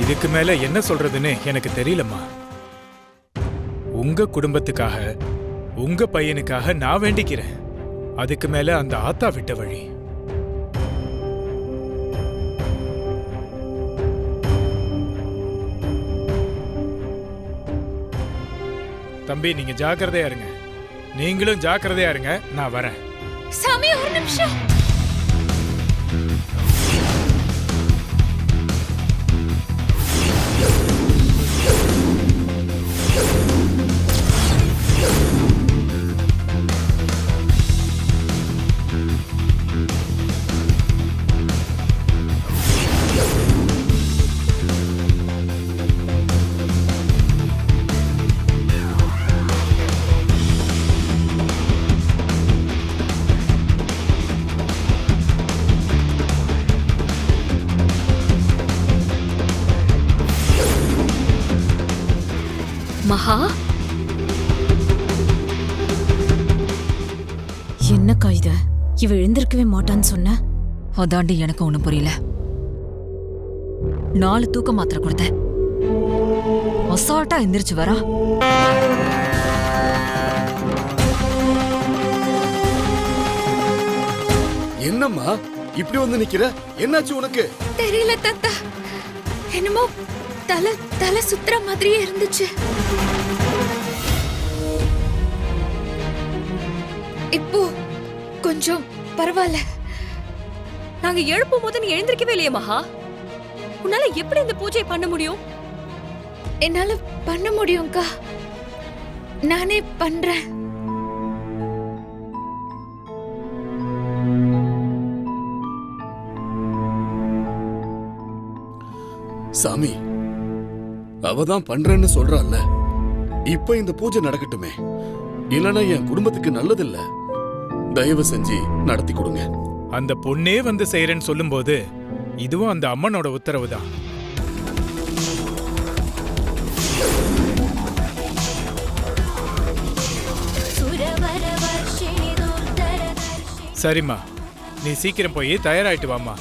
இதுக்கு மேல என்ன சொல்றதுன்னு எனக்கு தெரியலம்மா. உங்க குடும்பத்துக்காக உங்க பையனுக்காக நான் வேண்டிக்கிறேன். அதுக்கு மேல அந்த ஆத்தா விட்ட வழி. தம்பி, நீங்க ஜாக்கிரதையா இருங்க. நீங்களும் ஜாக்கிரதையா இருங்க. நான் வரேன். சாமி, ஒரு நிமிஷம். மகா, என்னக்கா இது? இவ எழுந்திருக்கவே மாட்டான்னு சொன்ன. அதாண்டி எனக்கு ஒண்ணும் புரியல. 4 தூக்க மாத்திரை கொடுத்தேன், அசால்ட்டா எந்திரிச்சு வரா. என்னம்மா இப்படி வந்து நிக்கிற? என்னாச்சு உனக்கு? தெரியல தாத்தா, என்னமோ தலை சுத்துற மாதிரியே இருந்துச்சு. இப்போ கொஞ்சம் பரவாயில்ல. நாங்க எழுப்பும் போது நீ எழுந்திருக்கவே இல்லையே மகா. உன்னால எப்படி இந்த பூஜையை பண்ண முடியும்? என்னால பண்ண முடியும்க்கா, நானே பண்றேன். சாமி, அவதான் பண்றேன்னு சொல்றாள்ல, இப்ப இந்த பூஜை நடக்கட்டுமே. இல்லனா என் குடும்பத்துக்கு நல்லதில்ல. தயவு செஞ்சு நடத்தி கொடுங்க. அந்த பொண்ணே வந்து செய்யறேன்னு சொல்லும்போது இதுவும் அந்த அம்மனோட உத்தரவு தான். சரிம்மா, நீ சீக்கிரம் போய் தயாராயிட்டு வாமா.